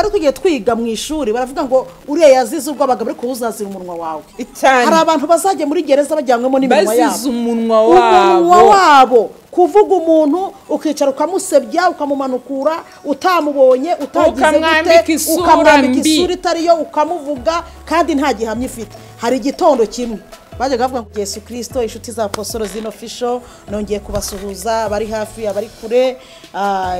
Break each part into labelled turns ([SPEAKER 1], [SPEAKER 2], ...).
[SPEAKER 1] twari tugiye twiga mu ishuri baravuga ngo uriya yazize ubwo abagabo ari kuwuzazira umunwa wawe hari abantu bazajya muri gereza bajyanywemo n'iminwa yabo
[SPEAKER 2] bazize umunwa
[SPEAKER 1] wabo kuvuga umuntu ukicara ukamusebya ukamumanukura utamubonye utagize gute ukamwambika isura itariyo ukamuvuga kandi nta gihamya ifite hari igitondo kimwe bajya bavuga ngo Yesu Kristo inshuti za Apostolo Zine Official nongeye kubasuhuza bari hafi abari kure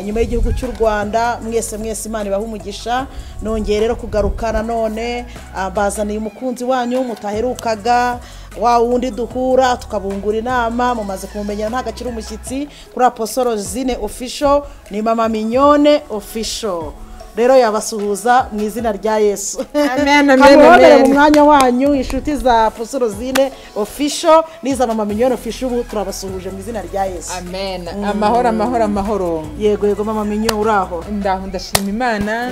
[SPEAKER 1] nyuma y'igihugu cy'u Rwanda mwese Imana ibaha umugisha nongeye rero kugarukana none bazaniye umukunzi wanyu mutaherukaga wa wundi duhura tukabungura inama mumaze kumumenyera nta gakira umushyitsi kuri Apostolo Zine Official ni Mama Mignone Official rero yabasuhuza mu izina rya Yesu
[SPEAKER 2] amen
[SPEAKER 1] mu mwanya wanyu inshuti za Apostolo Zine Official niza Mama Mignone Official turabasuhuje mu izina rya Yesu
[SPEAKER 2] amen amahoro
[SPEAKER 1] yego Mama Mignone uraho
[SPEAKER 2] ndashima Imana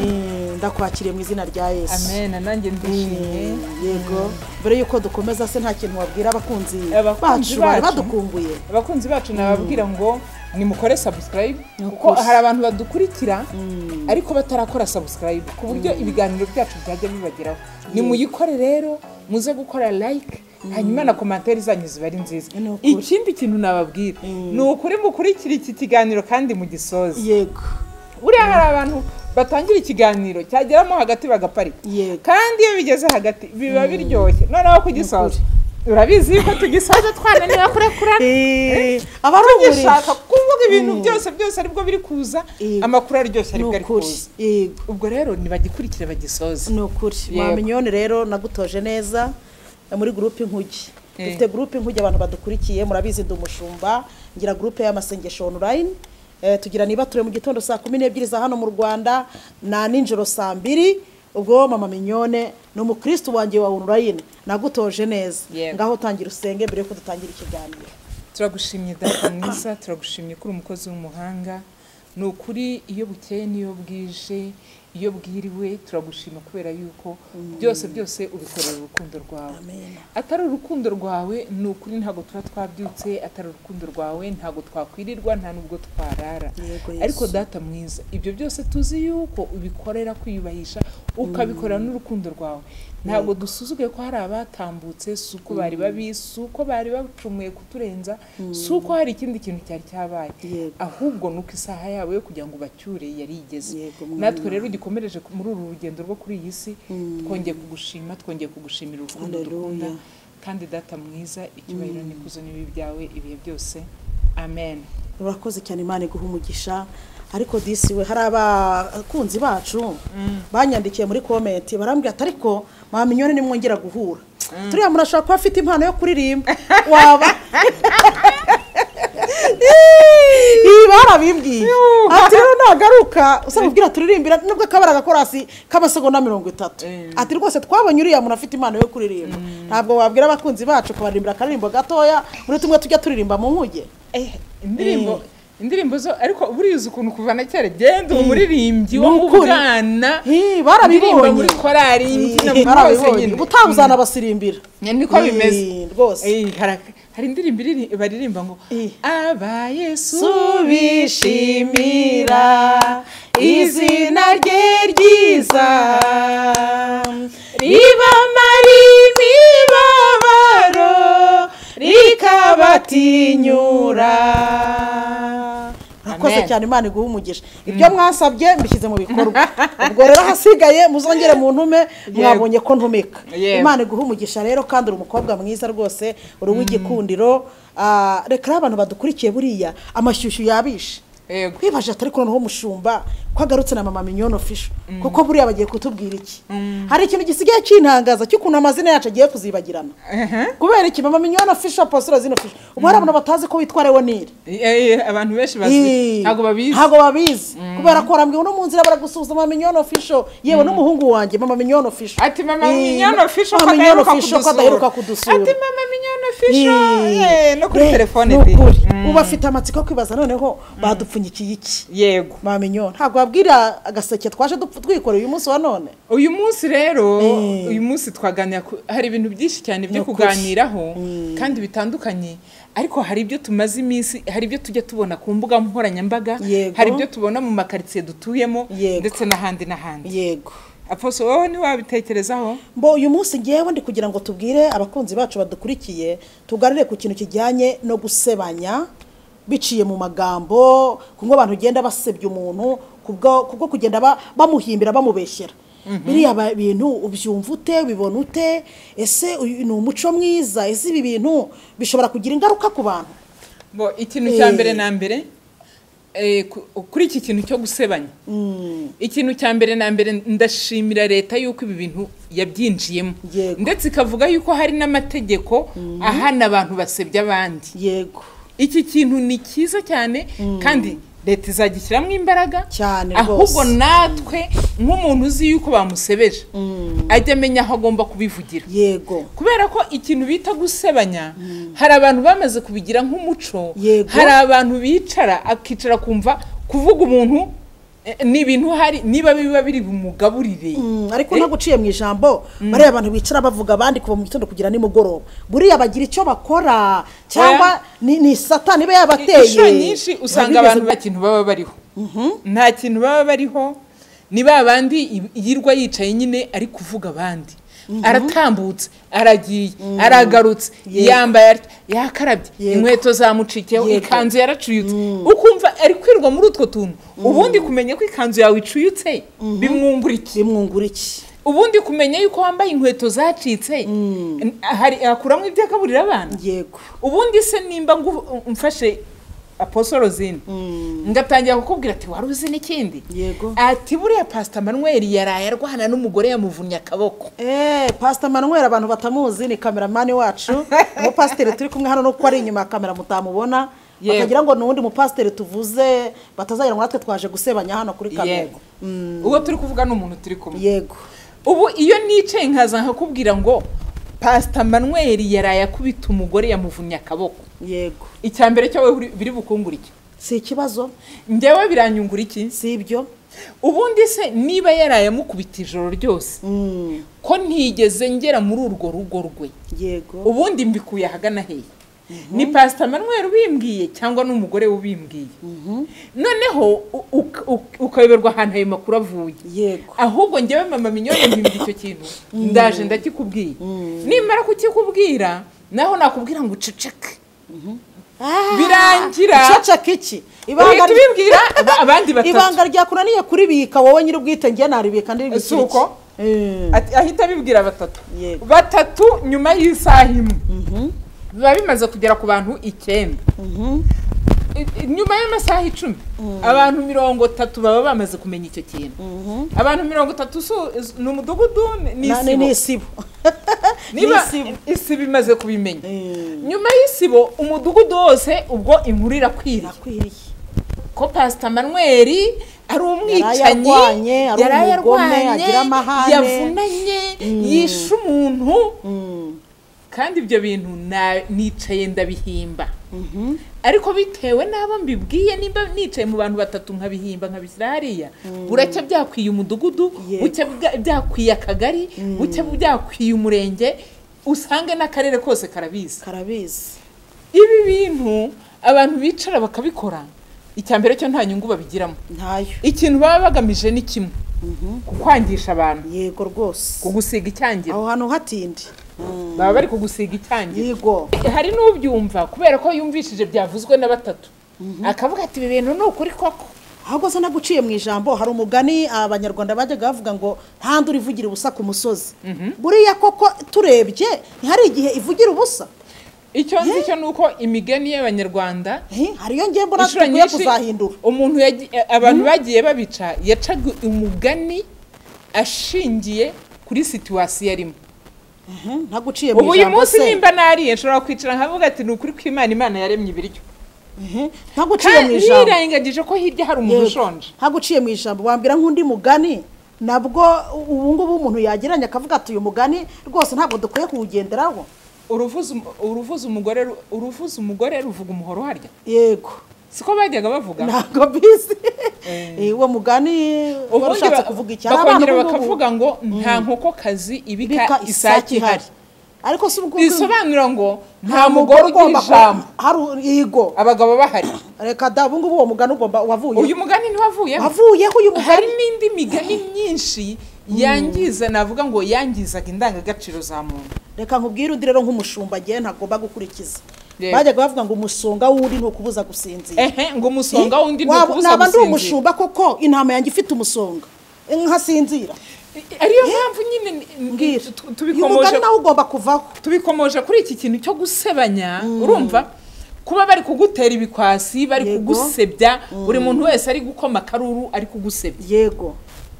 [SPEAKER 1] ndakwakiriye mu izina rya Yesu
[SPEAKER 2] amen nanjye ndishimye
[SPEAKER 1] yego mbere yuko dukomeza se nta kintu wabwira abakunzi bacu badukumbuye
[SPEAKER 2] abakunzi bacu nababwira ngo ni mukore subscribe kuko hari abantu badukurikira ariko batarakora subscribe ku buryo ibiganiro byacu byajya bibageraho ni muyikore rero muze gukora like hanyuma na commentaire zanyu ziba ari nziza ikindi kintu nababwira ni ukuri mukurikira iki kiganiro kandi mu gisozi
[SPEAKER 1] yego
[SPEAKER 2] uriya hari abantu batangira ikiganiro cyageramo hagati bagaparika kandi iyo bigeze hagati biba biryoshye noneho kugisoza urabizi ko tugisoza twananiwe kurekurana abarugishaka kuvuga ibintu byose aribwo biri kuza amakuru aryoshye aribwo ari kuza ubwo rero nibagikurikire bagisoza
[SPEAKER 1] ni ukuri Mama Mignone rero nagutoje neza muri groupe Inkuge dufite groupe Inkuge abantu badukurikiye murabizi ndi umushumba ngira groupe y'amasengesho online tugira niba ture mu gitondo saa 12 za hano mu Rwanda na ninjoro saa 2 ubwo Mama Mignone no mukristo wanje wa online nagutoje neza ngaho tangira usenge mbere ko dutangira ikiganiro
[SPEAKER 2] turagushimye data mwiza turagushimye kuri umukozi w'umuhanga ni ukuri iyo bukeye niyo bwije iyo bwiriwe turagushima kubera yuko byose ubikorera urukundo rwawe atari urukundo rwawe ni ukuri ntago tuba twabyutse atari urukundo rwawe ntago twakwirirwa nta nubwo twarara ariko data mwiza ibyo byose tuzi yuko ubikorera kwiyubahisha ukabikora n'urukundo rwawe ntago dusuzuguye ko hari abatambutse suko bari babi suko bari bacumuye kuturenza suko hari ikindi kintu cyari cyabaye ahubwo nuko isaha yawe yo kugira ngo bacyure yari igeze natwe rero gikomereje muri uru rugendo rwo kuri iyi si twongeye kugushima twongeye kugushimira urukundo dukunda kandi data mwiza icyubahiro n'ikuzo n'ibi byawe ibihe byose amen
[SPEAKER 1] urakoze cyane Imana iguha umugisha ariko disiwe hari abakunzi bacu banyandikiye muri comment barambwira ariko Mama Mignone nimwongera guhura turiya murashaka ko afite impano yo kuririmba waba barabimbwiye ati rero nagaruka usabubwira turirimbira nubwo kabara gakorasi k'amasegonda 30 ati rwose twabonye uriya muntu afite impano yo kuririmba ntabwo wabwira abakunzi bacu kubaririmbira akaririmbo gatoya muri tumwe tujya turirimba mu nkuge
[SPEAKER 2] indirimbo zo ariko buriza ukuntu kuvana cyane genda umuririmbyi wo mu bwana
[SPEAKER 1] barabibonye
[SPEAKER 2] muri korari imbyina
[SPEAKER 1] barabibonye butazana basirimbira
[SPEAKER 2] niko bimeze rwose hari indirimbo baririmba ngo aba Yesu bishimira izina rye ryiza ribamara imibabaro rikabatinyura
[SPEAKER 1] Akoze cyane Imana iguha umugisha ibyo mwasabye mbishyize mu bikorwa ubwo rero hasigaye muzongere mu ntume mwabonye ko ntumeka Imana iguha umugisha rero kandi uri umukobwa mwiza rwose uri w'igikundiro reka abantu badukurikiye buriya amashyushyu yabishe kwibaje atari ko noneho mushumba kwagarutse na Mama Mignone Official kuko buriya bagiye kutubwira iki hari ikintu gisigaye cintangaza cy'ukuntu amazina yacu agiye kuzibagirana kubera iki Mama Mignone Official Apostolo Zine Official ubu hari abantu batazi ko witwa Leonire
[SPEAKER 2] abantu benshi bazi ntago
[SPEAKER 1] babizi kubera ko arambwe no mu nzira baragusuhuza Mama Mignone Official yewe n'umuhungu wanjye Mama Mignone Official
[SPEAKER 2] ati Mama Mignone Official
[SPEAKER 1] kadaheruka kudusura
[SPEAKER 2] ati Mama Mignone Official no kuri telefone
[SPEAKER 1] uba afite amatsiko kwibaza noneho badupfunyikiye iki
[SPEAKER 2] yego
[SPEAKER 1] Mama Mignone ntago tubabwira agaseke twaje twikoreye uyu munsi wa none.
[SPEAKER 2] Uyu munsi rero uyu munsi twaganira hari ibintu byinshi cyane byo kuganiraho kandi bitandukanye, ariko hari ibyo tumaze iminsi, hari ibyo tujya tubona ku mbuga nkoranyambaga, hari ibyo tubona mu makaritsiye dutuyemo ndetse n'ahandi n'ahandi.
[SPEAKER 1] Yego.
[SPEAKER 2] Aposo wowe ni wabitekerezaho?
[SPEAKER 1] Mbo uyu munsi ngewe ndi kugira ngo tubwire abakunzi bacu badukurikiye, tuganire ku kintu kijyanye no gusebanya biciye mu magambo, kumwe abantu ugenda basebya umuntu kubwo kugenda bamuhimbira bamubeshyera. Biriya bintu ubyumva ute, bibona ute? Ese ni umuco mwiza? Ese ibi bintu bishobora kugira ingaruka ku bantu?
[SPEAKER 2] Bo ikintu cya mbere na mbere kuri iki kintu cyo gusebanya, ikintu cya mbere na mbere ndashimira leta yuko ibi bintu yabyinjiyemo, ndetse ikavuga yuko hari n'amategeko ahana abantu basebya abandi.
[SPEAKER 1] Yego.
[SPEAKER 2] Iki kintu ni cyiza cyane kandi leta izagishyiramo imbaraga
[SPEAKER 1] cyane,
[SPEAKER 2] ahubwo natwe nk'umuntu uzi yuko bamusebeje ajya amenya aho agomba kubivugira.
[SPEAKER 1] Yego.
[SPEAKER 2] Kubera ko ikintu bita gusebanya hari abantu bamaze kubigira nk'umuco. Hari abantu bicara akicara kumva kuvuga umuntu ni ibintu hari niba biba biri bumugaburire,
[SPEAKER 1] ariko nta guciye mu ijambo. Bari abantu bicara bavuga abandi kuva mu gitondo kugira nimugoroba, buriya bagira icyo bakora cyangwa ni satani be yabateye.
[SPEAKER 2] Inshuro nyinshi usanga abantu nta kintu baba bariho, nta kintu baba bariho, ni babandi yirwa yicaye nyine ari kuvuga abandi. Aratambutse, aragiye, aragarutse, yambaye, yakarabye, inkweto zamucikiyeho, ikanzu yaracuyutse, ukumva ari kwirwa muri utwo tuntu. Ubundi kumenya ko ikanzu yawe icuyutse bimwungura iki? Ubundi kumenya yuko wambaye inkweto zacitse hari akuramo ibyo akaburira abana.
[SPEAKER 1] Yego.
[SPEAKER 2] Ubundi se nimba mfashe Apostle Rosine ngatangira kukubwira ati wari uzi n'ikindi?
[SPEAKER 1] Yego.
[SPEAKER 2] Ati buriya Pastor Manuel yaraye arwana n'umugore yamuvunya akaboko.
[SPEAKER 1] Pastor Manuel abantu batamuzi ni cameraman wacu, mu pastor turi kumwe hano no ko ari inyuma ya kamera mutamubona, bakagira ngo nundi mu pastor tuvuze batazagira ngo natwe twaje gusebanya hano kuri kamera.
[SPEAKER 2] Uwo turi kuvuga n'umuntu turi kumwe.
[SPEAKER 1] Yego.
[SPEAKER 2] Ubu iyo nicaye nkaza nkakubwira ngo Pastor Manuel yaraye akubita umugore yamuvunya akaboko.
[SPEAKER 1] Yego.
[SPEAKER 2] Icyambere cyawe biri bukungura iki?
[SPEAKER 1] Si ikibazo.
[SPEAKER 2] Ndewe biranyungura iki?
[SPEAKER 1] Si ibyo.
[SPEAKER 2] Ubundi se niba yaraye amukubita ijoro ryose ko ntigeze ngera muri urwo rugo rwe.
[SPEAKER 1] Yego.
[SPEAKER 2] Ubundi mbikuye ahagana hehe? Ni Pastor Manuel ubimbwiye cyangwa n'umugore ubimbwiye? Noneho ukayoberwa ahantu ayo makuru avuye.
[SPEAKER 1] Yego.
[SPEAKER 2] Ahubwo ngewe mama Mignone mpimbye icyo kintu ndaje ndakikubwiye. Nimara kukikubwira naho nakubwira ngo uceceke. Birangira
[SPEAKER 1] ceceke iki?
[SPEAKER 2] Ibanga tubibwira abandi batatu.
[SPEAKER 1] Ibanga ryakunaniye kuri bika wowe nyiri ubwite ngiye naribika ndi bikiki.
[SPEAKER 2] Suko ahita bibwira batatu. Batatu nyuma y'isaha imwe biba bimaze kugera ku bantu 9. Nyuma y'amasaha 10 abantu 30 baba bamaze kumenya icyo kintu. Abantu 30 ni umudugudu
[SPEAKER 1] ni isibo.
[SPEAKER 2] Niba isibo imaze kubimenya, nyuma y'isibo umudugudu wose ubwo inkuru irakwiriye ko Pastor Manuel ari umwicanyi, yarayarwanye, yavunanye, yishe umuntu. Kandi ibyo bintu nicaye ndabihimba. Ariko bitewe n'abo mbibwiye, nimba nicaye mu bantu batatu nkabihimba nkabisira hariya, buracya byakwiye umudugudu, bucya byakwiye akagari, bucya byakwiye umurenge, usange n'akarere kose karabizi. Ibi bintu abantu bicara bakabikora, icyambere cyo nta nyungu babigiramo.
[SPEAKER 1] Ntayo.
[SPEAKER 2] Ikintu baba bagamije ni kimwe, kukwangisha abantu.
[SPEAKER 1] Yego rwose.
[SPEAKER 2] Kugusiga icyangiro.
[SPEAKER 1] Aho hantu hatindi.
[SPEAKER 2] Baba bari kugusiga icyangiro.
[SPEAKER 1] Yego.
[SPEAKER 2] Hari n'ubyumva kubera ko yumvishije byavuzwe na batatu, akavuga ati ibi bintu ni ukuri koko.
[SPEAKER 1] Ahubwo se naguciye mu ijambo, hari umugani abanyarwanda bajyaga bavuga ngo nta nduri ivugira ubusa ku musozi. Buriya koko turebye ntihari igihe ivugira ubusa.
[SPEAKER 2] Icyo nzi cyo nuko imigani y'abanyarwanda
[SPEAKER 1] hariyo ngiye mbona tugiye kuzahindura.
[SPEAKER 2] Umuntu abantu bagiye babica yacaga umugani ashingiye kuri situation arimo.
[SPEAKER 1] Ntaguciye mu ijambo.
[SPEAKER 2] Ubu uyu munsi nimba nariye nshobora kwicara nkavuga ati ni ukuri kw'Imana yaremye ibiryo.
[SPEAKER 1] Ntaguciye mu ijambo.
[SPEAKER 2] Nirangagije ko hirya hari umuntu ushonje.
[SPEAKER 1] Ntaguciye mu ijambo wambwira nk'undi mugani nabwo ubu ngubu umuntu yageranya akavuga ati uyu mugani rwose ntabwo dukwiye kuwugenderaho.
[SPEAKER 2] Uruvuza umugore ruvuga umuhoro harya.
[SPEAKER 1] Yego.
[SPEAKER 2] siko bajyaga bavuga
[SPEAKER 1] ntabwo bizi uwo mugani warashatse kuvuga iki
[SPEAKER 2] bakongera bakavuga ngo nta nkokokazi ibika isake ihari
[SPEAKER 1] ariko si ubwo
[SPEAKER 2] bisobanura ngo nta mugore ugira ijambo
[SPEAKER 1] yego
[SPEAKER 2] abagabo bahari
[SPEAKER 1] reka da ubu ngubu uwo mugani ugomba wavuye
[SPEAKER 2] uyu mugani ntiwavuyeho
[SPEAKER 1] uyu mugani
[SPEAKER 2] hari n'indi migani myinshi yangiza navuga ngo yangizaga indangagaciro za muntu.
[SPEAKER 1] Reka nkubwire undi rero nk'umushumba agiye ntagomba gukurikiza bajyaga bavuga ngo umusonga wundi ntukubuza gusinzira
[SPEAKER 2] ngo umusonga wundi ntukubuza gusinzira
[SPEAKER 1] naba ndi umushumba koko intama yanjye ifite umusonga nkasinzira
[SPEAKER 2] ariyo mpamvu nyine
[SPEAKER 1] tubikomoje nawe ugomba kuvaho
[SPEAKER 2] tubikomoje kuri iki kintu cyo gusebanya urumva kuba bari kugutera ibikwasi bari kugusebya buri muntu wese ari gukoma karuru ari kugusebya
[SPEAKER 1] yego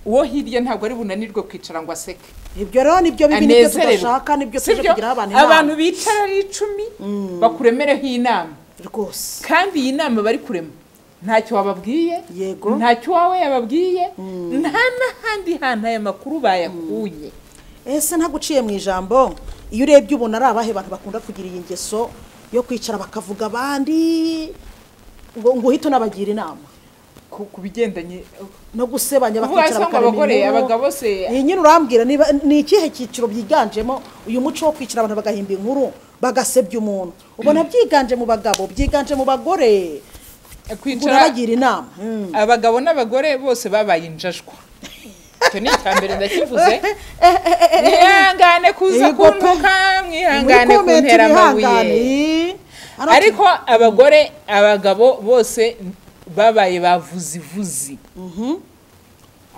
[SPEAKER 2] uwo hirya ntabwo ari bunanirwe kwicara ngo aseke
[SPEAKER 1] ibyo rero nibyo bibi nibyo tudashaka nibyo tuje kugira
[SPEAKER 2] abantu bicara ari 10 bakuremereho inama
[SPEAKER 1] rwose
[SPEAKER 2] kandi iyi nama bari kurema ntacyo wababwiye ntacyo wawe yababwiye nta n'ahandi hantu aya makuru bayakuye
[SPEAKER 1] ese ntaguciye mu ijambo iyo urebye ubona ari abahe bantu bakunda kugira iyi ngeso yo kwicara bakavuga abandi ngo uhite unabagira inama
[SPEAKER 2] ku bigendanye
[SPEAKER 1] no gusebanya bakicara
[SPEAKER 2] bakarema abagabo se
[SPEAKER 1] nyine urambwira ni ikihe cyiciro byiganjemo uyu muco wo kwicara abantu bagahimba inkuru bagasebya umuntu ubona byiganje mu bagabo byiganje mu bagore kwicara bagira inama
[SPEAKER 2] abagabo n'abagore bose babaye injajwa cyo ni cyambere ndakivuze mwihangane kuza kuntuka mwihangane kuntera amabuye ariko abagabo bose babaye bavuzivuzi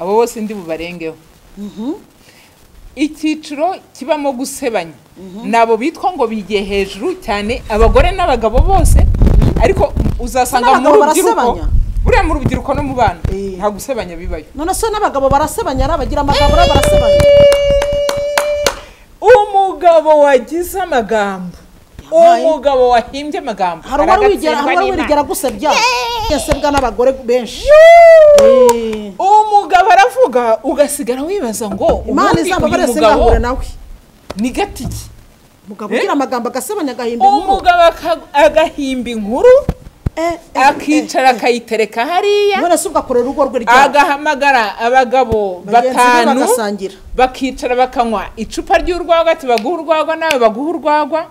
[SPEAKER 2] abo bose ndi bubarengeho icyiciro kibamo gusebanya nabo bitwa ngo bigiye hejuru cyane abagore n'abagabo bose ariko uzasanga mu rubyiruko buriya mu rubyiruko no mu bana nta gusebanya bibayo
[SPEAKER 1] none se n'abagabo barasebanya arabagira amagambo barasebanya
[SPEAKER 2] umugabo wagize amagambo umugabo wahimbye amagambo
[SPEAKER 1] hari wigera gusebya yasebwa n'abagore benshi
[SPEAKER 2] umugabo aravuga ugasigara wibaza ngo
[SPEAKER 1] Imana izababare singahure nawe
[SPEAKER 2] ni gatiki
[SPEAKER 1] umugabo ugira amagambo agasebanya agahimba inkuru
[SPEAKER 2] umugabo agahimba inkuru akicara akayitereka hariya
[SPEAKER 1] none se ugakorera urugo rwe ryabo
[SPEAKER 2] agahamagara abagabo 5 bakicara bakanywa icupa ry'urwagwa ati baguha urwagwa nawe baguha urwagwa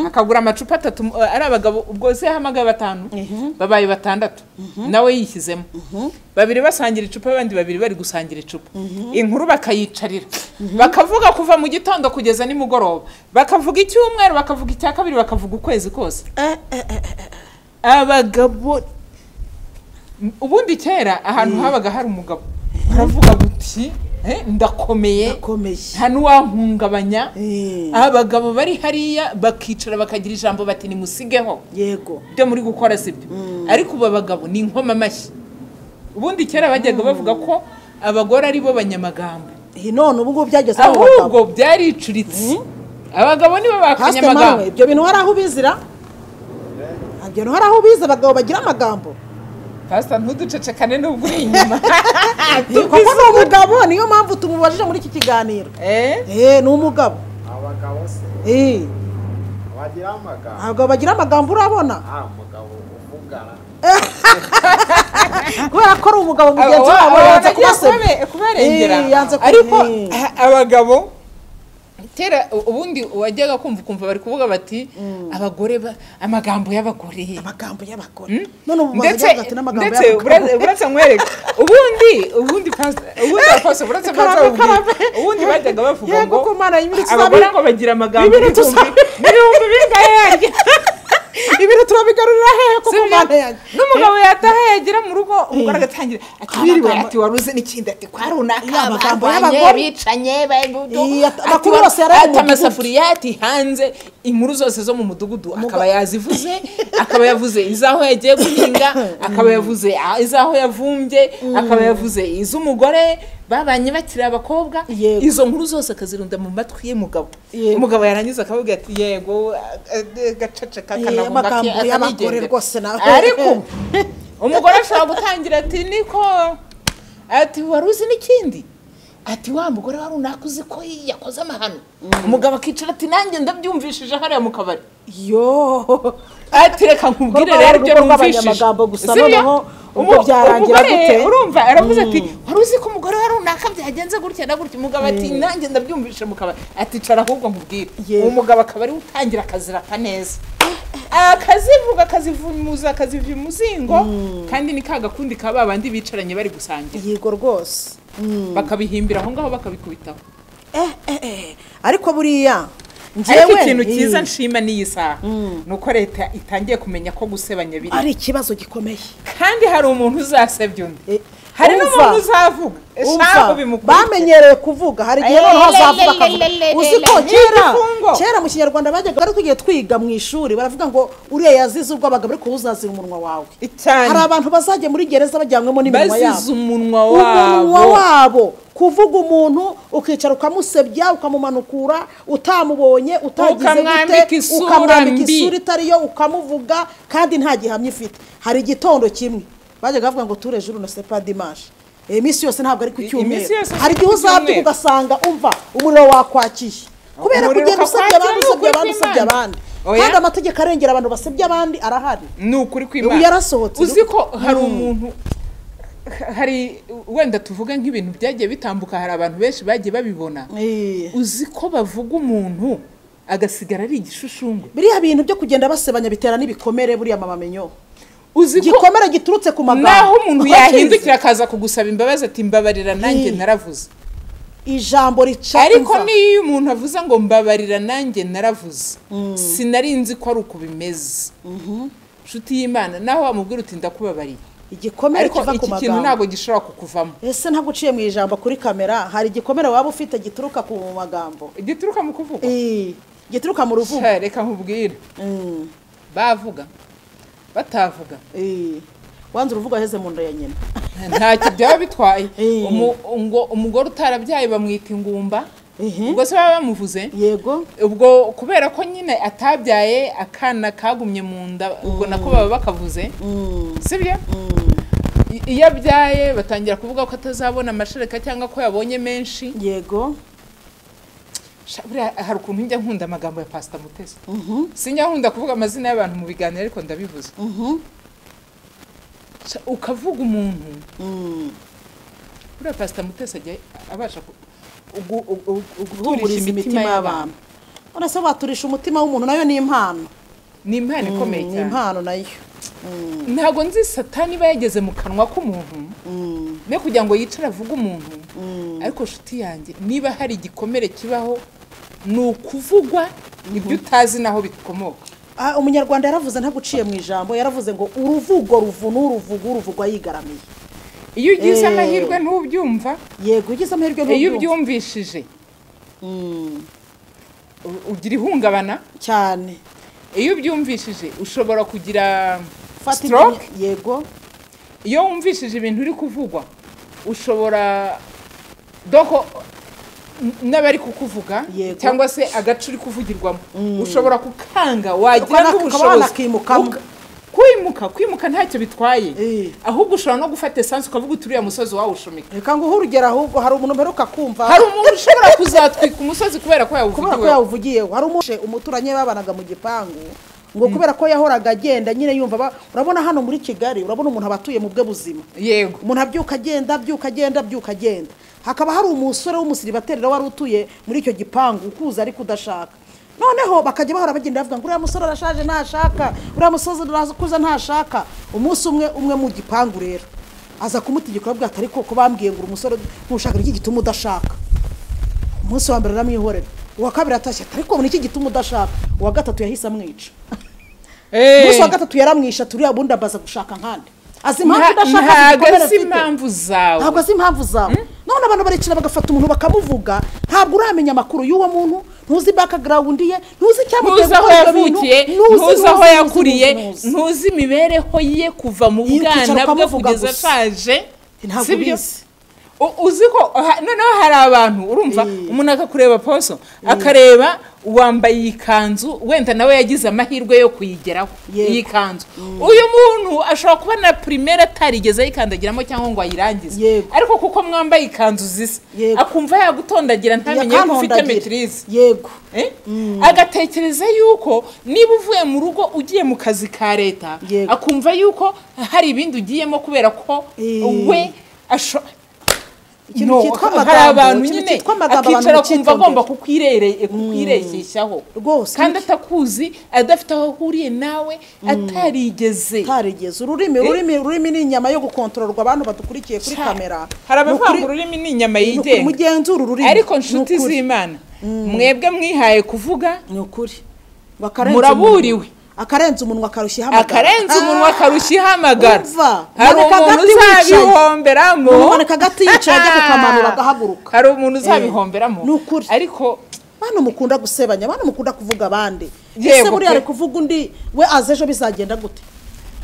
[SPEAKER 2] akagura amacupa 3 ari abagabo ubwo se hamagaye 5 babaye 6 nawe yishyizemo 2 basangira icupa abandi 2 bari gusangira icupa inkuru bakayicarira bakavuga kuva mu gitondo kugeza nimugoroba bakavuga icyumweru bakavuga icya kabiri bakavuga ukwezi kose abagabo ubundi kera ahantu habaga hari umugabo aravuga buti ndakomeye hano wankungabanya abagabo bari hariya bakicara bakagira ijambo bati nimusigeho
[SPEAKER 1] yego
[SPEAKER 2] byo muri gukora sibyo ariko ubu abagabo ni inkoma mashyi ubundi kera bajyaga bavuga ko abagore ari bo banyamagambo
[SPEAKER 1] none ubu ngubu byageze
[SPEAKER 2] aho ahubwo byaricuritse abagabo nibo bakanya amagambo
[SPEAKER 1] ibyo bintu hari aho bizira ibyo hari aho biza abagabo bagira amagambo
[SPEAKER 2] Pastor ntuducecekane n'ubwo uri inyuma
[SPEAKER 1] kuko ni umugabo niyo mpamvu tumubajije muri iki kiganiro ni umugabo
[SPEAKER 3] abagabo se bagira amagambo
[SPEAKER 1] abagabo bagira amagambo urabona
[SPEAKER 3] umugabo uvugana
[SPEAKER 1] kubera ko ari umugabo mugenzi wabo yanze
[SPEAKER 2] kubarengera ariko abagabo tera ubundi wajyaga kumva bari kuvuga bati abagore amagambo y'abagore
[SPEAKER 1] none ubu bagati n'amagambo
[SPEAKER 2] y'abagore buretse mwereka ubundi pastor buretse ubundi bajyaga bavuga ngo abagore ngo bagira amagambo n'ibihumbi bingahe
[SPEAKER 1] ibintu turabigarurira hehe kuko Mana yanjye
[SPEAKER 2] n'umugabo yataha yagira mu rugo umugore agatangira ati waruze n'ikindi ati kwa runaka
[SPEAKER 1] amagambo y'abagore
[SPEAKER 2] bicanye
[SPEAKER 1] bakuru bose yari
[SPEAKER 2] amasafuriya ati hanze inkuru zose zo mu mudugudu akaba yazivuze akaba yavuze izaho yagiye guhinga akaba yavuze izaho yavumbye akaba yavuze iz'umugore babanye bakiri abakobwa izo nkuru zose akazirunda mu matwi ye umugabo yarangiza akavuga ati yego gacece kakanabunga
[SPEAKER 1] y'abagore rwose nawe
[SPEAKER 2] ariko umugore ashobora gutangira ati niko ati waruzi n'ikindi ati wa mugore wari unakuzi ko yakoze amahano umugabo akicara ati nanjye ndabyumvishije hariya mu kabari
[SPEAKER 1] yo
[SPEAKER 2] ati reka nkubwire rero ibyo numvishije
[SPEAKER 1] gusa noneho ubwo byarangira gute
[SPEAKER 2] urumva aravuze ati wari uzi ko umugore wa runaka byagenze gutya na gutya umugabo ati nanjye ndabyumvishe mukaba ati cara ahubwo nkubwire umugabo akaba ari utangira akazirata neza akazivuga akazivumuza akaziva umuzingo kandi ni kagakundi kaba abandi bicaranye bari gusangira
[SPEAKER 1] yego rwose
[SPEAKER 2] bakabihimbira aho ngaho bakabikubitaho
[SPEAKER 1] ariko buriya
[SPEAKER 2] ariko ikintu cyiza nshima n'iyi saha nuko leta itangiye kumenya ko gusebanya biri
[SPEAKER 1] ari ikibazo gikomeye
[SPEAKER 2] kandi hari umuntu uzasebya undi hari n'umuntu uzavuga eshako bimukuriye
[SPEAKER 1] bamenyereye kuvuga hari igihe noneho azavuga akavuga uzi ko kera mu kinyarwanda bajyaga bari tugiye twiga mu ishuri baravuga ngo uriya yazize ubwo abagabo ariko uzazira umunwa wawe hari abantu bazajya muri gereza bajyanywemo n'iminwa yabo
[SPEAKER 2] bazize umunwa
[SPEAKER 1] wabo kuvuga umuntu ukicara ukamusebya ukamumanukura utamubonye utagize gute ukamwambika isura itariyo ukamuvuga kandi nta gihamya ifite hari igitondo kimwe bajyaga bavuga ngo ture jour ne c'est pas dimanche iminsi yose ntabwo ari ku cyumweru hari igihe uzabyuka ugasanga umva umuriro wakwakiye kubera kugenda usebya abandi kandi amategeko arengera abantu basebya abandi arahari
[SPEAKER 2] ni ukuri kw'Imana
[SPEAKER 1] ubu yarasohotse
[SPEAKER 2] uzi ko hari umuntu hari wenda tuvuga nk'ibintu byagiye bitambuka hari abantu benshi bagiye babibona uzi ko bavuga umuntu agasigara ari igishushumbwe
[SPEAKER 1] biriya bintu byo kugenda basebanya bitera n'ibikomere buriya mamamenyo
[SPEAKER 2] uzi ko
[SPEAKER 1] gikomere giturutse ku magambo
[SPEAKER 2] naho umuntu yahindukira akaza kugusaba imbabazi ati mbabarira nanjye naravuze
[SPEAKER 1] ijambo rica
[SPEAKER 2] ariko niyo umuntu avuze ngo mbabarira nanjye naravuze sinarinzi ko ari uko bimeze nshuti y'Imana naho wamubwira uti ndakubabariye
[SPEAKER 1] igikomere kiva ku magambo
[SPEAKER 2] iki kintu ntabwo gishobora kukuvamo
[SPEAKER 1] ese ntabwo uciye mu ijambo kuri kamera hari igikomere waba ufite gituruka ku magambo
[SPEAKER 2] gituruka mu kuvuga
[SPEAKER 1] gituruka mu ruvugo
[SPEAKER 2] reka nkubwire bavuga batavuga
[SPEAKER 1] wanze uruvuga heze mu nda ya nyina
[SPEAKER 2] ntacyo byaba bitwaye umugore utarabyaye bamwita ingumba ubwo se baba bamuvuze
[SPEAKER 1] yego
[SPEAKER 2] ubwo kubera ko nyine atabyaye akana kagumye mu nda ubwo nako baba bakavuze sibyo iyo abyaye batangira kuvuga ko atazabona amashereka cyangwa ko yabonye menshi
[SPEAKER 1] yego
[SPEAKER 2] hari ukuntu njya nkunda amagambo ya Pastor Mutesi sinjya nkunda kuvuga amazina y'abantu mu biganiro ariko ndabivuze ukavuga umuntu uriya Pastor Mutesi ajya abasha guturisha imitima y'abantu
[SPEAKER 1] urase waturisha umutima w'umuntu nayo ni impano
[SPEAKER 2] ikomeye cyane
[SPEAKER 1] ni impano nayo
[SPEAKER 2] ntabwo nzi satani bayageze mu kanwa k'umuntu ne kugira ngo yicare avuge umuntu ariko nshuti yanjye niba hari igikomere kibaho ni ukuvugwa ibyo utazi naho bikomoka
[SPEAKER 1] umunyarwanda yaravuze ntabwo uciye mu ijambo yaravuze ngo uruvugo ruvuna uruvugwa yigaramiye
[SPEAKER 2] iyo ugize amahirwe ntubyumva
[SPEAKER 1] yego ugize amahirwe ntubyumva
[SPEAKER 2] iyo ubyumvishije ugira ihungabana
[SPEAKER 1] cyane
[SPEAKER 2] iyo ubyumvishije ushobora kugira stroke
[SPEAKER 1] yego
[SPEAKER 2] iyo wumvishije ibintu uri kuvugwa ushobora doko n'abari kukuvuga cyangwa se agace uri kuvugirwamo ushobora kukanga wagira n'ubushobozi kwimuka ntacyo bitwaye ahubwo ushobora no gufata esanse ukavuga uturiya musozi wawe ushomeka
[SPEAKER 1] reka ngo urugero ahubwo hari umuntu mperuka kumva
[SPEAKER 2] hari umuntu ushobora kuzatwika umusozi kubera ko
[SPEAKER 1] yawuvugiyeho hari umuturanye babanaga mu gipangu ngo kubera ko yahoraga agenda nyine yumva urabona hano muri Kigali urabona umuntu abatuye mu bwe buzima
[SPEAKER 2] yego
[SPEAKER 1] umuntu abyuka agenda hakaba hari umusore w'umusiribateri wari utuye muri icyo gipangu ukuza ariko udashaka noneho bakajya bahora bagenda bavuga ngo uriya musore arashaje ntashaka uriya musozi arakuza ntashaka umunsi umwe mu gipangu rero aza kumutegeka aravuga ati ariko ko bambwiye ngo umusore ntushaka iki gituma udashaka umunsi wa mbere aramwihorera uwa kabiri atashye ariko muri iki gituma udashaka uwa gatatu yahise amwica umunsi wa gatatu yaramwisha turiya bundi abaza gushaka nkande azi impamvu udashaka
[SPEAKER 2] ntabwo si impamvu zawe
[SPEAKER 1] none abantu baricara bagafata umuntu bakamuvuga ntabwo uramenya amakuru y'uwo muntu ntuzi background ye ntuzi
[SPEAKER 2] ntuzi aho yavukiye ntuzi aho yakuriye ntuzi imibereho ye kuva mu bwana bwe kugeza ashaje
[SPEAKER 1] sibyo
[SPEAKER 2] uzi ko noneho hari abantu urumva umuntu akakureba poso akareba wambaye ikanzu wenda nawe yagize amahirwe yo kuyigeraho iyi kanzu uyu muntu ashobora kuba na primaire atarigeze ayikandagiramo cyangwa ngo ayirangize ariko kuko mwambaye ikanzu zisa akumva yagutondagira ntamenye ko ufite maîtrise
[SPEAKER 1] yego
[SPEAKER 2] agatekereza yuko niba uvuye mu rugo ugiye mu kazi ka leta akumva yuko hari ibindi ugiyemo kubera ko we
[SPEAKER 1] ikintu cyitwa
[SPEAKER 2] amagambo nyine akicara kumva agomba kukwireshyaho kandi atakuzi adafite aho ahuriye nawe atarigeze
[SPEAKER 1] ururimi ni inyama yo gukontororwa abantu badukurikiye kuri kamera
[SPEAKER 2] hari abavuga ururimi ni inyama yigenga
[SPEAKER 1] mugenzura ururimi
[SPEAKER 2] ariko nshuti z'Imana mwebwe mwihaye kuvuga
[SPEAKER 1] ni ukuri
[SPEAKER 2] muraburiwe
[SPEAKER 1] akarenza umunwa akarushya
[SPEAKER 2] ihamagara hari umuntu uzabihomberamo
[SPEAKER 1] umuntu agati yicaye ajya kukamanura agahaguruka
[SPEAKER 2] hari umuntu uzabihomberamo ariko
[SPEAKER 1] bana mukunda gusebanya bana mukunda kuvuga abandi ese buriya ari kuvuga undi we azejo bizagenda gute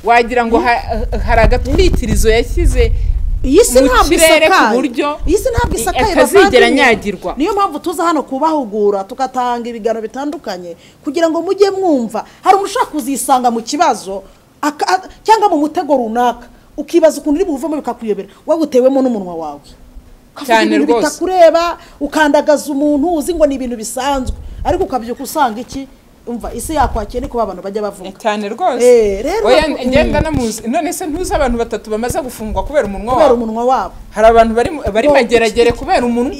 [SPEAKER 2] wagira ngo hari agatwitirizo yashyize
[SPEAKER 1] iyi si ntabwo
[SPEAKER 2] isakaye akazigera nyagirwa
[SPEAKER 1] niyo mpamvu tuza hano kubahugura tugatanga ibiganiro bitandukanye kugira ngo mujye mwumva hari umuntu ushaka kuzisanga mu kibazo cyangwa mu mutego runaka ukibaza ukuntu uri buvamo bikakuyobera wagutewemo n'umunwa wawe
[SPEAKER 2] cyane rwose
[SPEAKER 1] bitakureba ukandagaza umuntu uzi ngo ni ibintu bisanzwe ariko ukabyuka usanga iki umva isi yakwakiye niko abantu bajya bavuga
[SPEAKER 2] cyane rwose oya ngenda namuzi none se ntuzi abantu batatu bamaze gufungwa kubera umunwa
[SPEAKER 1] wabo
[SPEAKER 2] hari abantu bari mageragere kubera umunwa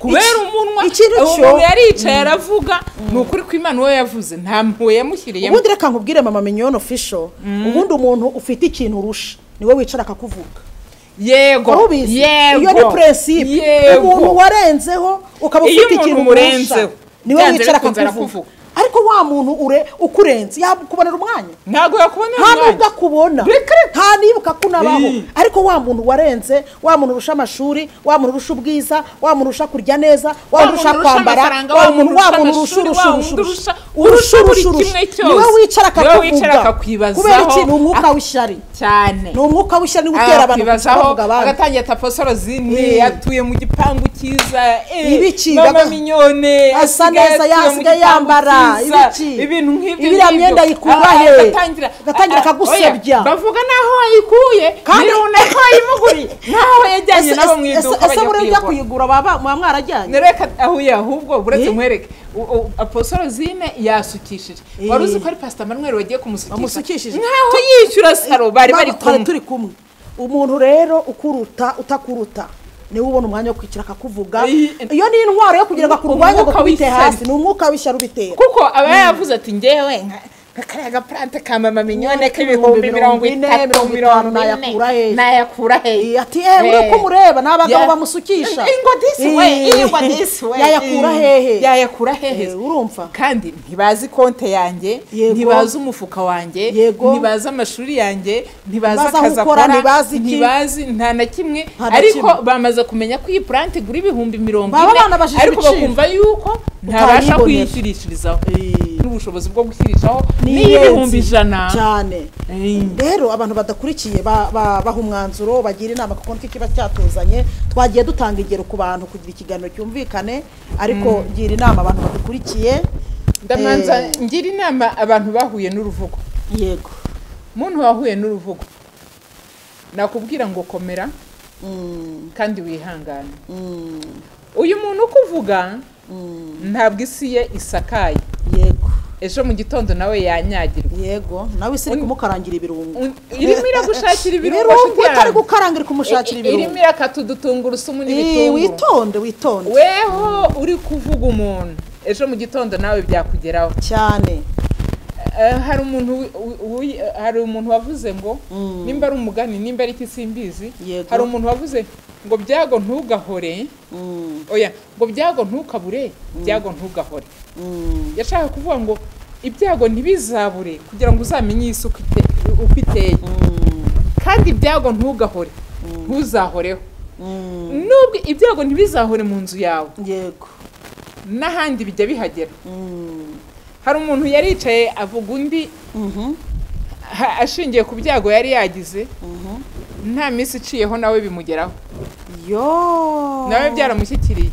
[SPEAKER 2] umuntu yaricaye aravuga ni ukuri ko Imana we yavuze nta mpuwe yamushyiriyemo
[SPEAKER 1] ubundi reka nkubwire mama Mignonne official ubundi umuntu ufite ikintu urusha niwe wicara akakuvuga
[SPEAKER 2] yego
[SPEAKER 1] iyo ni principe umuntu warenzeho ukaba ufite ikintu urusha niwe wicara akakuvuga ariko wa muntu ukurenze yakubonera umwanya
[SPEAKER 2] ntago yakubonera
[SPEAKER 1] umwanya nta akubona nta nibuka kunabaho ariko wa muntu warenze wa muntu urusha amashuri wa muntu urusha ubwiza wa muntu urusha kurya neza wa muntu urusha kwambara wa muntu urusha niwe wicara akakuvuga kubera ikintu umwuka w'ishyari
[SPEAKER 2] cyane
[SPEAKER 1] ni umwuka w'ishyari niwe utera abantu kuvuga abandi
[SPEAKER 2] agatangira taposoro zine yatuye mu gipangu cyiza mama Mignonne
[SPEAKER 1] asa neza yasigaye yambara
[SPEAKER 2] ibintu nk'ibyo
[SPEAKER 1] ibira myenda yikurahe gatangira kagusebya
[SPEAKER 2] bavuga naho wayikuye kandi unako yimuguri naho yajyanye nabo mu iduka
[SPEAKER 1] bajya kuyigura kuyigura baba mwarajyanye
[SPEAKER 2] nereka ahubwo buretse mwereke aposoro zine yasukishije wari uzi ko ari Pastor Manuel wagiye kumusukisha nkaho yishyura saro bari
[SPEAKER 1] turi kumwe umuntu rero ukuruta utakuruta niwe ubona umwanya wo kwikira akakuvuga iyo ni intwaro yo kugira ngo akurwanye ngo kubite hasi ni umwuka w'ishyari ubitera
[SPEAKER 2] kuko aba yavuze ati ngewe kakaraga plante ka mama Mignonne k'ibihumbi 40 nayakura he
[SPEAKER 1] ati uri kumureba n'abagabo bamusukisha
[SPEAKER 2] ingo this way yayakura hehe
[SPEAKER 1] urumva
[SPEAKER 2] kandi ntibazi konte yanjye ntibazi umufuka wanjye ntibazi amashuri yanjye ntibazi akazi akora ntibazi nta na kimwe ariko bamaze kumenya ko iyi plante igura ibihumbi 40 ariko bakumva yuko ntabasha kuyishirishirizaho n'ubushobozi bwo gushyirishaho n'ibihumbi 100
[SPEAKER 1] cyane rero abantu badakurikiye baha umwanzuro bagira inama kuko ntikiba cyatuzanye twagiye dutanga ingero ku bantu kugira ikiganiro cyumvikane ariko gira inama abantu badakurikiye
[SPEAKER 2] ndamanza ngira inama abantu bahuye n'uruvugo
[SPEAKER 1] yego
[SPEAKER 2] umuntu wahuye n'uruvugo nakubwira ngo komera kandi wihangane uyu muntu ukuvuga ntabwo isi ye isakaye
[SPEAKER 1] yego
[SPEAKER 2] ejo mu gitondo nawe yanyagirwa
[SPEAKER 1] yego nawe isi iri kumukarangira ibirungo
[SPEAKER 2] irimo iragushakira ibirungo
[SPEAKER 1] itari gukarangira kumushakira ibirungo
[SPEAKER 2] irimo irakatudutungurusum n'ibitunguru
[SPEAKER 1] witonde
[SPEAKER 2] weho uri kuvuga umuntu ejo mu gitondo nawe byakugeraho
[SPEAKER 1] cyane
[SPEAKER 2] hari umuntu wavuze ngo nimba ari umugani nimba ari ikisimbizi hari umuntu wavuze ngo byago ntugahore oya ngo byago ntukabure byago ntugahore yashaka kuvuga ngo ibyago ntibizabure kugira ngo uzamenye isuku uko iteye kandi ibyago ntugahore ntuzahoreho nubwo ibyago ntibizahore mu nzu yawe
[SPEAKER 1] yego
[SPEAKER 2] n'ahandi bijya bihagera hari umuntu yaricaye avuga undi ashingiye ku byago yari yagize nta minsi iciyeho nawe bimugeraho
[SPEAKER 1] yo
[SPEAKER 2] nawe byaramushyikiriye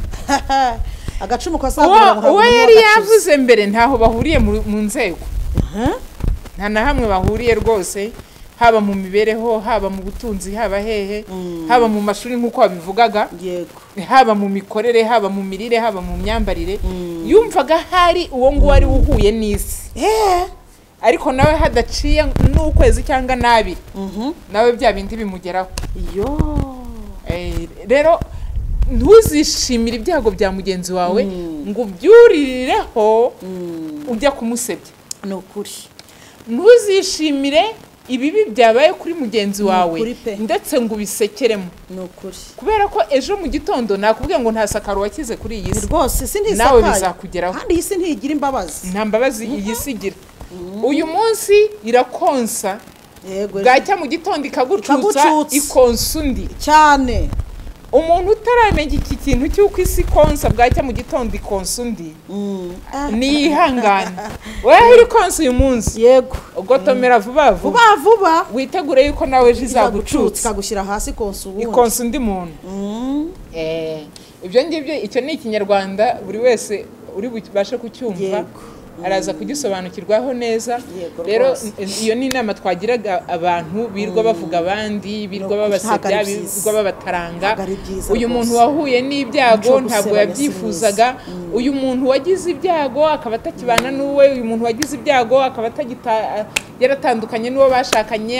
[SPEAKER 1] agacumu kasagura
[SPEAKER 2] uwo yari yavuze mbere ntaho bahuriye mu nzego nta na hamwe bahuriye rwose, haba mu mibereho, haba mu butunzi, haba hehe, haba mu mashuri nk'uko wabivugaga, haba mu mikorere, haba mu mirire, haba mu myambarire. Yumvaga hari uwo nguwo ari uhuye n'isi, ariko nawe hadaciye n'ukwezi cyangwa n'abiri nawe bya bindi bimugeraho. Rero ntuzishimire ibyago bya mugenzi wawe ngo ubyurireho ujya kumusebya.
[SPEAKER 1] Ni ukuri.
[SPEAKER 2] Ntuzishimire ibibi byabaye kuri mugenzi wawe ndetse ngo ubisekeremo.
[SPEAKER 1] Ni ukuri.
[SPEAKER 2] Kubera ko ejo mu gitondo nakubwiye ngo nta sakaro wakize kuri iyi si.
[SPEAKER 1] Rwose si ntisakaye.
[SPEAKER 2] Nawe bizakugeraho.
[SPEAKER 1] Kandi iyi si ntigira imbabazi.
[SPEAKER 2] Nta mbabazi iyi si igira. Uyu munsi irakonsa. Bwacya mu gitondo ikagucutsa ikonsa undi.
[SPEAKER 1] Cyane.
[SPEAKER 2] Umuntu utaramenya iki kintu cy'uko isi konsa bwacya mu gitondo ikonsa undi niyihangane. Wewe iri konsa uyu munsi,
[SPEAKER 1] yego
[SPEAKER 2] ugotomera vuba
[SPEAKER 1] vuba
[SPEAKER 2] witegure yuko nawe ejo izagucutsa
[SPEAKER 1] ikagushyira hasi
[SPEAKER 2] ikonsa undi muntu. Ibyo ngibyo, icyo ni ikinyarwanda buri wese uri bubashe kucyumva araza kugisobanukirwaho neza. Rero iyo ni inama twagiraga abantu birwa bavuga abandi, birwa babasebya, birwa babataranga. Uyu muntu wahuye n'ibyago ntabwo yabyifuzaga. Uyu muntu wagize ibyago akaba atakibana n'uwe, uyu muntu wagize ibyago akaba yaratandukanye n'uwo bashakanye.